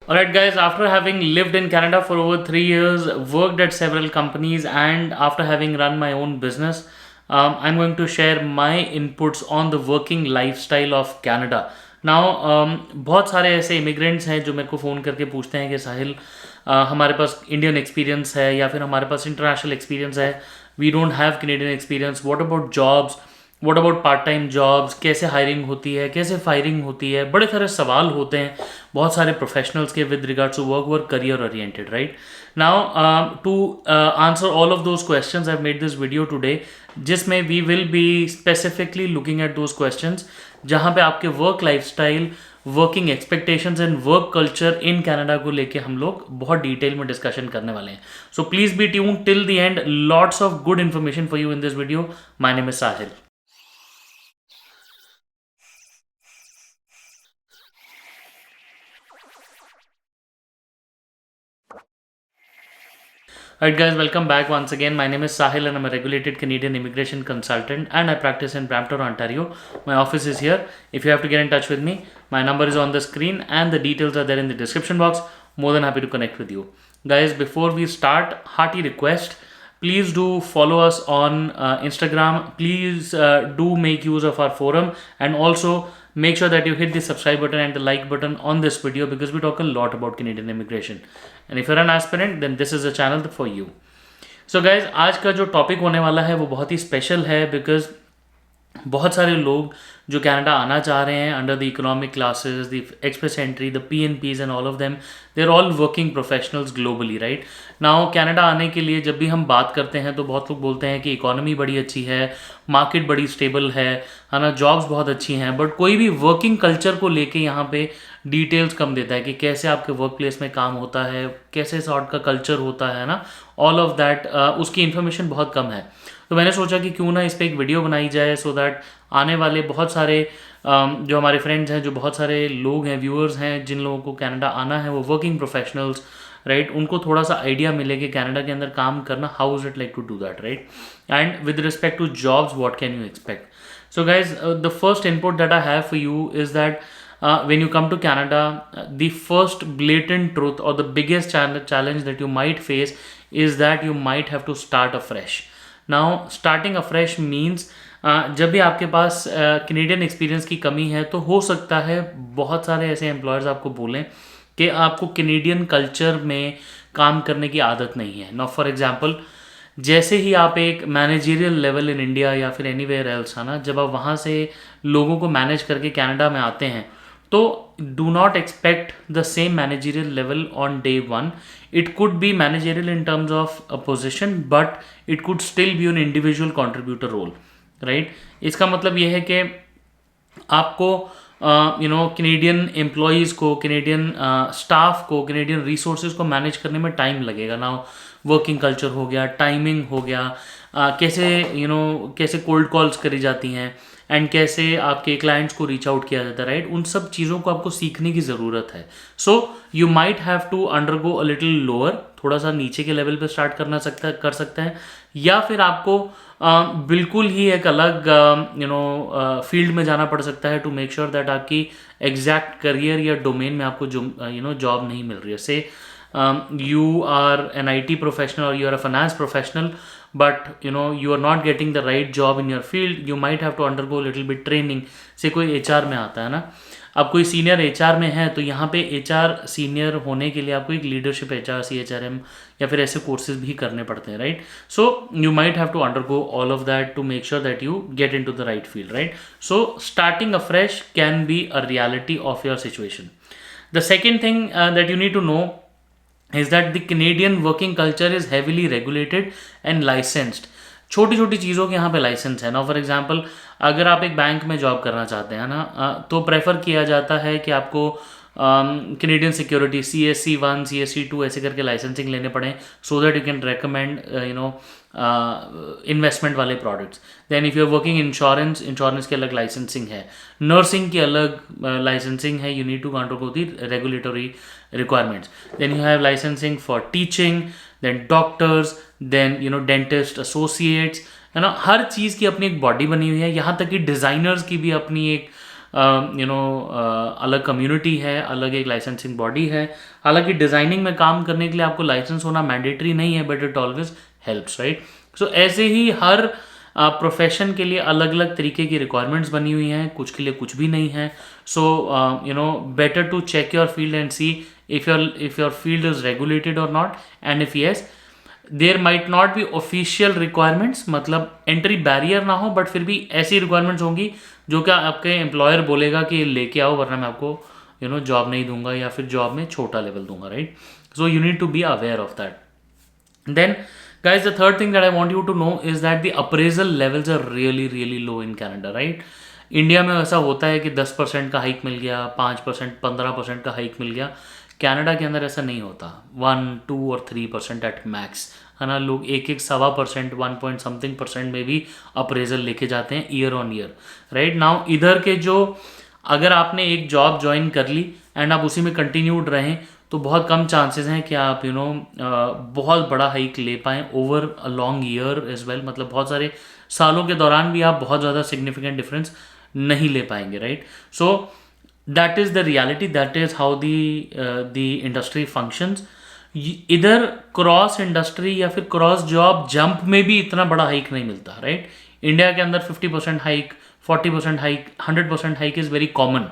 Alright, guys, after having lived in Canada for over 3 years, worked at several companies, and after having run my own business, I'm going to share my inputs on the working lifestyle of Canada. Now, बहुत सारे ऐसे immigrants हैं जो मेरे को phone करके पूछते हैं कि साहिल, हमारे पास इंडियन एक्सपीरियंस है या फिर हमारे पास इंटरनेशनल एक्सपीरियंस है, we don't have Canadian experience, what about jobs, what about part time jobs, कैसे हायरिंग होती है, कैसे फायरिंग होती है, बड़े सारे सवाल होते हैं बहुत सारे प्रोफेशनल्स के with regards to work career oriented, right? Now to answer all of those questions I have made this video today, जिसमें we will be specifically looking at those questions जहाँ पे आपके work lifestyle, working expectations and work culture in Canada को लेके हम लोग बहुत detail में डिस्कशन करने वाले हैं. So please be tune till the end. Lots of good information for you in this video. My name is Sahil. Alright, guys, welcome back once again. My name is Sahil and I'm a regulated Canadian immigration consultant and I practice in Brampton, Ontario. My office is here. If you have to get in touch with me, my number is on the screen and the details are there in the description box. More than happy to connect with you. Guys, before we start, hearty request, please do follow us on Instagram. Please do make use of our forum, and also make sure that you hit the subscribe button and the like button on this video because we talk a lot about Canadian immigration. And if you're an aspirant, then this is a channel for you. So guys, आज का जो topic होने वाला है वो बहुत ही special है because बहुत सारे लोग जो कनाडा आना चाह रहे हैं under the economic classes, the express entry, the PNPs and all of them, they are all working professionals globally, right? Now Canada आने के लिए जब भी हम बात करते हैं तो बहुत लोग बोलते हैं कि इकोनॉमी बड़ी अच्छी है, मार्केट बड़ी स्टेबल है ना, जॉब्स बहुत अच्छी हैं, बट कोई भी वर्किंग कल्चर को लेके यहाँ पे डिटेल्स कम देता है कि कैसे आपके वर्क प्लेस में काम होता है, कैसे सॉर्ट का कल्चर होता है ना, ऑल ऑफ दैट उसकी इन्फॉर्मेशन बहुत कम है. तो मैंने सोचा कि क्यों ना इस पर एक वीडियो बनाई जाए सो दैट आने वाले बहुत सारे जो हमारे फ्रेंड्स हैं, जो बहुत सारे लोग हैं, व्यूअर्स हैं, जिन लोगों को कनाडा आना है, वो वर्किंग प्रोफेशनल्स, राइट, उनको थोड़ा सा आइडिया मिले कि कनाडा के अंदर काम करना, how is it like to do that, right? And with respect to jobs, what can you expect? So guys, the first input that I have for you is that when you come to Canada, the first blatant truth or the biggest challenge that you might face is that you might have to start afresh. Now, starting afresh means जब भी आपके पास Canadian experience की कमी है तो हो सकता है बहुत सारे ऐसे एम्प्लॉयर्स आपको बोलें कि आपको कैनेडियन कल्चर में काम करने की आदत नहीं है. नाउ फॉर एग्जांपल, जैसे ही आप एक मैनेजरियल लेवल इन इंडिया या फिर एनीवेयर एल्स है ना, जब आप वहाँ से लोगों को मैनेज करके कनाडा में आते हैं तो do not expect the same managerial level on day one. It could be managerial in terms of a position, but it could still be an individual contributor role, right? इसका मतलब यह है कि आपको कैनेडियन एम्प्लॉयज़ को, Canadian staff को, Canadian resources को manage करने में टाइम लगेगा. ना वर्किंग कल्चर हो गया, टाइमिंग हो गया, कैसे कैसे कोल्ड कॉल्स करी जाती हैं एंड कैसे आपके क्लाइंट्स को रीच आउट किया जाता है, राइट? उन सब चीज़ों को आपको सीखने की ज़रूरत है. So you might have to undergo a little lower, थोड़ा सा नीचे के लेवल पे स्टार्ट कर सकते हैं, या फिर आपको बिल्कुल ही एक अलग फील्ड में जाना पड़ सकता है टू मेक श्योर दैट आपकी एग्जैक्ट करियर या डोमेन में आपको जॉब नहीं मिल रही है. से you are an IT professional or you are a finance professional, but you are not getting the right job in your field, you might have to undergo a little bit training. से कोई HR में आता है ना, अब कोई senior HR में है तो यहाँ पे HR सीनियर होने के लिए आपको एक लीडरशिप HR, CHRM या फिर ऐसे कोर्सेज भी करने पड़ते हैं, right? So you might have to undergo all of that to make sure that you get into the right field, right? So starting afresh can be a reality of your situation. The second thing that you need to know is that the Canadian working culture is heavily regulated and licensed. छोटी छोटी चीज़ों के यहाँ पे licence है ना. For example, अगर आप एक बैंक में जॉब करना चाहते हैं ना, तो प्रेफर किया जाता है कि आपको कैनेडियन सिक्योरिटी CSC1, CSC2 ऐसे करके लाइसेंसिंग लेने पड़े so that you can recommend investment वाले products. Then if you are working insurance की अलग लाइसेंसिंग है, नर्सिंग की अलग लाइसेंसिंग है. You need to undergo the regulatory requirements. Then you have licensing for teaching, then doctors, then dentist associates, है ना. हर चीज़ की अपनी एक बॉडी बनी हुई है. यहाँ तक कि डिज़ाइनर्स की भी अपनी एक अलग कम्युनिटी है, अलग एक लाइसेंसिंग बॉडी है। हालांकि डिज़ाइनिंग में काम करने के लिए आपको लाइसेंस होना मैंडेटरी नहीं है, but it always helps, right. So ऐसे ही हर प्रोफेशन के लिए अलग अलग तरीके की रिक्वायरमेंट्स बनी हुई हैं, कुछ के लिए कुछ भी नहीं है। So better to check your field and see if your field is regulated or not, and if yes, there might not be official requirements, मतलब एंट्री बैरियर ना हो, बट फिर भी ऐसी रिक्वायरमेंट्स होंगी जो कि आपके एम्प्लॉयर बोलेगा कि लेके आओ, वरना मैं आपको जॉब नहीं दूंगा या फिर जॉब में छोटा लेवल दूंगा, right. So you need to be aware of that. Then, guys, the third thing that I want you to know is that the appraisal levels are really, really low in Canada, right? India में ऐसा होता है कि 10% का hike मिल गया, 5%, 15% का hike मिल गया। Canada के अंदर ऐसा नहीं होता, 1, 2 और 3% एट मैक्स, है ना। लोग 1.25%, 1 पॉइंट समथिंग % में भी अप्रेजल लेके जाते हैं year on year, right. Now इधर के जो, अगर आपने एक जॉब ज्वाइन कर ली एंड आप उसी में कंटिन्यूड रहें, तो बहुत कम चांसेस हैं कि आप बहुत बड़ा हाइक ले पाएँ over a long year as well, मतलब बहुत सारे सालों के दौरान भी आप बहुत ज़्यादा सिग्निफिकेंट डिफरेंस नहीं ले पाएंगे, right. So that is the reality, that is how the industry functions. इधर क्रॉस इंडस्ट्री या फिर क्रॉस जॉब जंप में भी इतना बड़ा हाइक नहीं मिलता, राइट। इंडिया के अंदर 50% hike, 40% hike, 100% hike is very common.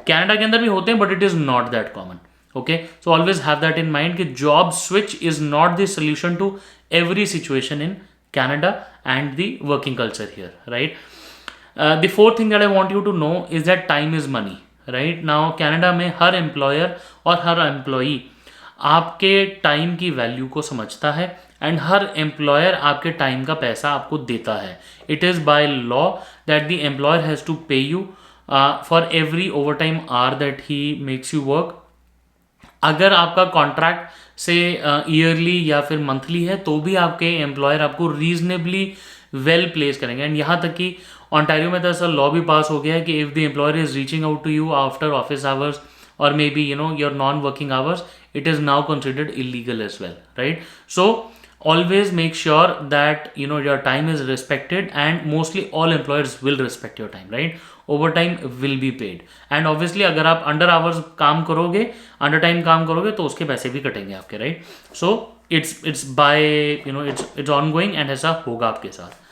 Canada के अंदर भी होते हैं, but it is not that common, okay। So always have that in mind कि job switch is not the solution to every situation in Canada and the working culture here, right। The fourth thing that I want you to know is that time is money, right। now Canada में हर employer और हर employee आपके time की value को समझता है, and हर एम्प्लॉयर आपके टाइम का पैसा आपको देता है। It is by law that the employer has to pay you for every overtime hour that he makes you work. अगर आपका कॉन्ट्रैक्ट से ईयरली या फिर मंथली है, तो भी आपके एम्प्लॉयर आपको रीजनेबली वेल प्लेस करेंगे। एंड यहाँ तक कि ऑन्टारियो में तो ऐसा लॉ भी पास हो गया है कि if the employer is reaching out to you after office hours or maybe your non-working hours, it is now considered illegal as well, right। So always make sure that your time is respected, and mostly all employers will respect your time, right। overtime will be paid, and obviously अगर आप under hours काम करोगे, under time काम करोगे, तो उसके पैसे भी कटेंगे आपके, right। so it's by it's ongoing, and ऐसा होगा आपके साथ।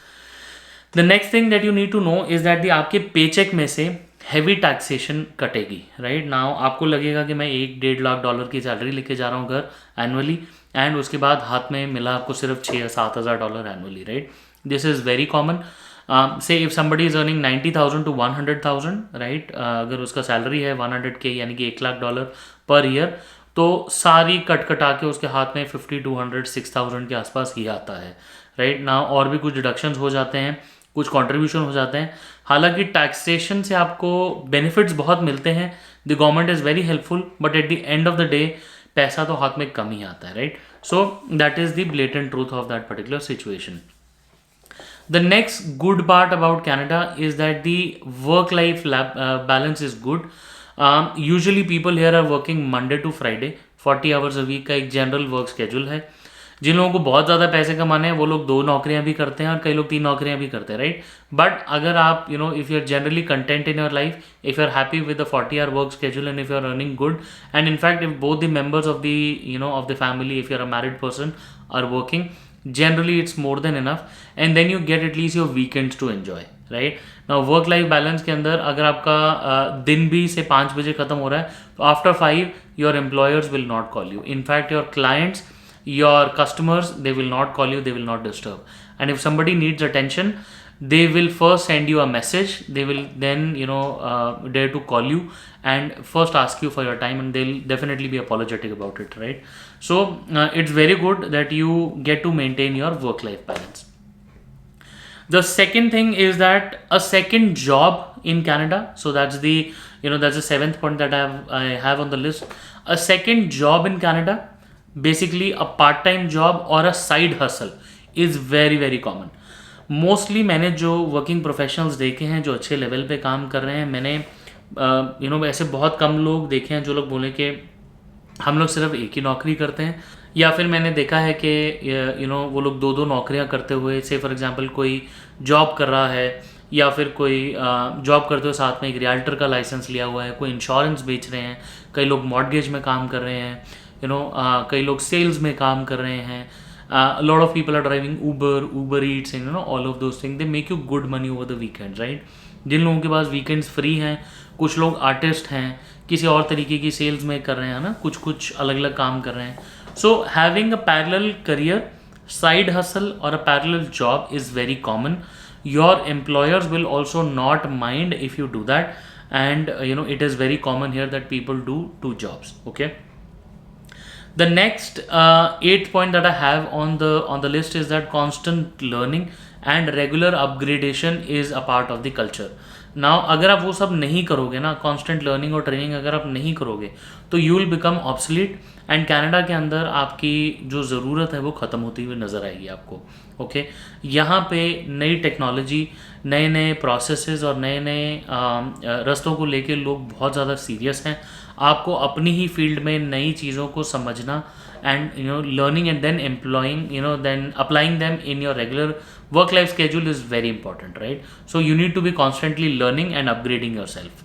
The next thing that you need to know is that आपके पेचेक में से हैवी टैक्सेशन कटेगी, राइट। नाउ आपको लगेगा कि मैं $1-1.5 लाख की सैलरी लेके जा रहा हूँ घर एनुअली, एंड उसके बाद हाथ में मिला आपको सिर्फ $6,000 या $7,000 annually, right. This is very common. Say if somebody is earning 90,000 to 100,000, right, अगर उसका सैलरी है 100K यानी कि $1 लाख पर ईयर, तो सारी कटा के उसके हाथ में 50, 200, 6,000 के आसपास ही आता है, राइट। ना और भी कुछ डिडक्शंस हो जाते हैं, कुछ कंट्रीब्यूशन हो जाते हैं। हालांकि टैक्सेशन से आपको बेनिफिट्स बहुत मिलते हैं, the government is very helpful, but at the end of the day पैसा तो हाथ में कम ही आता है, right. So that is the blatant truth of that particular situation. The next good part about Canada is that the work-life balance is good. Usually people here are working Monday to Friday, 40 hours a week का एक general work schedule है। जिन लोगों को बहुत ज़्यादा पैसे कमाने हैं, वो लोग 2 नौकरियां भी करते हैं, और कई लोग 3 नौकरियां भी करते हैं, राइट। बट अगर आप if you are generally content in your life, if you are happy with the 40 hour work schedule, and if you are earning good, and in fact if both the members of the family, if you are a married person, are working, generally it's more than enough, and then you get at least your weekends to enjoy, right। now work life balance के अंदर अगर आपका दिन भी से 5 बजे खत्म हो रहा है, तो after 5 your employers will not call you, in fact your clients, your customers, they will not call you, they will not disturb, and if somebody needs attention, they will first send you a message, they will then dare to call you and first ask you for your time, and they'll definitely be apologetic about it, right। so it's very good that you get to maintain your work life balance। the second thing is that a second job in Canada, so that's the that's the 7th point that I have on the list। a second job in Canada, basically a part time job or a side hustle, is very very common। Mostly मैंने जो working professionals देखे हैं जो अच्छे level पे काम कर रहे हैं, मैंने ऐसे बहुत कम लोग देखे हैं जो लोग बोले कि हम लोग सिर्फ एक ही नौकरी करते हैं, या फिर मैंने देखा है कि वो लोग 2-2 नौकरियां करते हुए, से फॉर एग्जांपल कोई जॉब कर रहा है या फिर कोई जॉब करते हो साथ में एक रियल्टर का लाइसेंस लिया हुआ है, कोई इंश्योरेंस बेच रहे हैं, कई लोग मॉर्गेज में काम कर रहे हैं, कई लोग सेल्स में काम कर रहे हैं. A lot of people are driving Uber Eats, and all of those things. They make you good money over the weekends, right? जिन लोगों के पास वीकेंड्स फ्री हैं, कुछ लोग आर्टिस्ट हैं, किसी और तरीके की सेल्स में कर रहे हैं ना, कुछ अलग अलग काम कर रहे हैं. So having a parallel career, side hustle or a parallel job is very common. Your employers will also not mind if you do that, and it is very common here that people do two jobs. Okay. The next eighth point that I have on the list is that constant learning and regular upgradation is a part of the culture. Now अगर आप वो सब नहीं करोगे ना, constant learning और training अगर आप नहीं करोगे तो you will become obsolete, and Canada के अंदर आपकी जो ज़रूरत है वो ख़त्म होती हुई नज़र आएगी आपको. ओके. यहाँ पे नई टेक्नोलॉजी, नए नए प्रोसेसेस और नए नए रास्तों को लेके लोग बहुत ज़्यादा सीरियस हैं. आपको अपनी ही फील्ड में नई चीज़ों को समझना and learning and then employing then applying them in your regular work life schedule is very important, right? So you need to be constantly learning and upgrading yourself.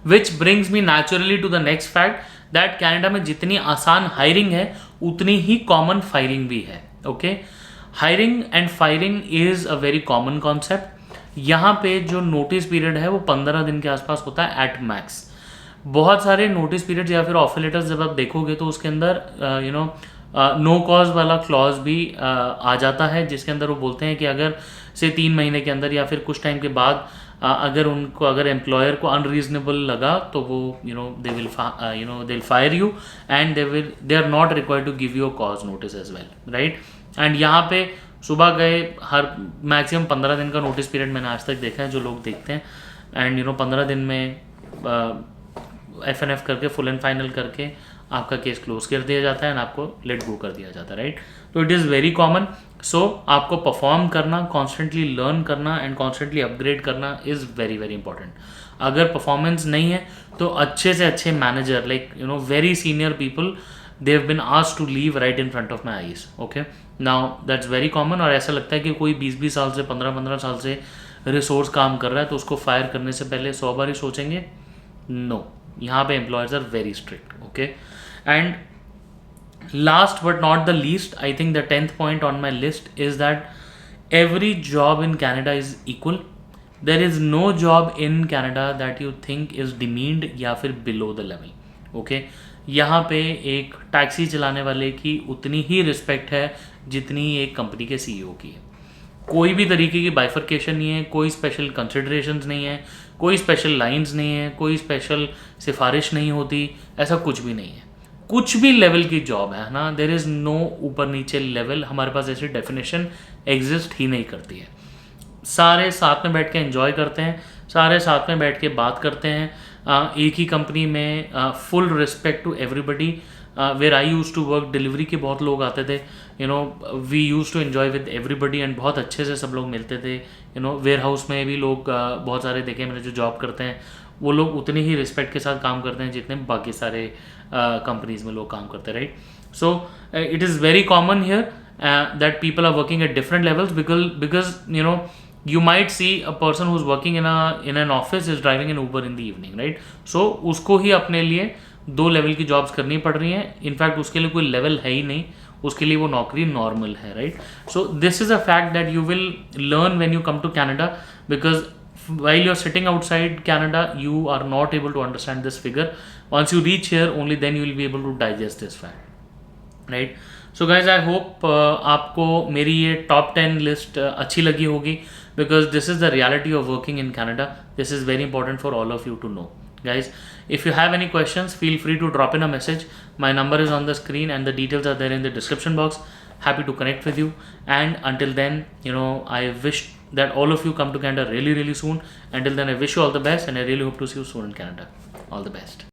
Which brings me naturally to the next fact that Canada में जितनी आसान hiring है उतनी ही common firing भी है. Okay. Hiring and firing is a very common concept. यहाँ पे जो नोटिस पीरियड है वो 15 दिन के आसपास होता है एट मैक्स. बहुत सारे नोटिस पीरियड्स या फिर ऑफर लेटर्स जब आप देखोगे तो उसके अंदर नो कॉज वाला क्लॉज भी आ जाता है, जिसके अंदर वो बोलते हैं कि अगर से 3 महीने के अंदर या फिर कुछ टाइम के बाद अगर एम्प्लॉयर को अनरीजनेबल लगा तो वो they will fire you and they are not required to give you a cause notice as well, right? एंड यहाँ पे सुबह गए, हर मैक्सिमम 15 दिन का नोटिस पीरियड मैंने आज तक देखा है जो लोग देखते हैं, एंड 15 दिन में FNF करके फुल एंड फाइनल करके आपका केस क्लोज कर दिया जाता है एंड आपको लेट गो कर दिया जाता है, राइट? तो it is very common. So आपको परफॉर्म करना, कॉन्स्टेंटली लर्न करना एंड कॉन्स्टेंटली अपग्रेड करना इज़ वेरी वेरी इंपॉर्टेंट. अगर परफॉर्मेंस नहीं है तो अच्छे से अच्छे manager like very senior people they have been asked to leave right in front of my eyes. Okay. Now that's very common. और ऐसा लगता है कि कोई 20-20 साल से 15-15 साल से रिसोर्स काम कर रहा है तो उसको फायर करने से पहले 100 बार ही सोचेंगे. नो, यहाँ पे employers are very strict. Okay. And last but not the least, I think the 10th point on my list is that every job in Canada is equal. There is no job in Canada that you think is demeaned या फिर below the level. Okay? यहाँ पे एक taxi चलाने वाले की उतनी ही respect है जितनी एक कंपनी के CEO की है. कोई भी तरीके की बाइफर्केशन नहीं है, कोई स्पेशल कंसिडरेशंस नहीं है, कोई स्पेशल लाइंस नहीं है, कोई स्पेशल सिफारिश नहीं होती, ऐसा कुछ भी नहीं है. कुछ भी लेवल की जॉब है ना, देर इज़ नो ऊपर नीचे लेवल. हमारे पास ऐसी डेफिनेशन एग्जिस्ट ही नहीं करती है. सारे साथ में बैठ के एंजॉय करते हैं, सारे साथ में बैठ के बात करते हैं. एक ही कंपनी में full respect to everybody. Where I use to work, delivery के बहुत लोग आते थे. We use to enjoy with everybody and बहुत अच्छे से सब लोग मिलते थे. वेयर हाउस में भी लोग बहुत सारे देखे मैंने जो जॉब करते हैं, वो लोग उतनी ही रिस्पेक्ट के साथ काम करते हैं जितने बाकी सारे कंपनीज में लोग काम करते हैं, right? So it is very common here that people are working at different levels because you might see a person who's working in an office is driving an Uber in the evening, right? So उसको ही अपने लिए 2 level की jobs करनी पड़ रही हैं. In fact उसके लिए कोई लेवल है ही नहीं, उसके लिए वो नौकरी नॉर्मल है, right? So this is a fact that you will learn when you come to Canada, because while you're sitting outside Canada you are not able to understand this figure. Once you reach here, only then you will be able to digest this fact, right? So guys, I hope आपको मेरी ये top 10 list अच्छी लगी होगी, because this is the reality of working in Canada. This is very important for all of you to know. Guys, if you have any questions, feel free to drop in a message. My number is on the screen and the details are there in the description box. Happy to connect with you, and until then, I wish that all of you come to Canada really really soon. Until then, I wish you all the best and I really hope to see you soon in Canada. All the best.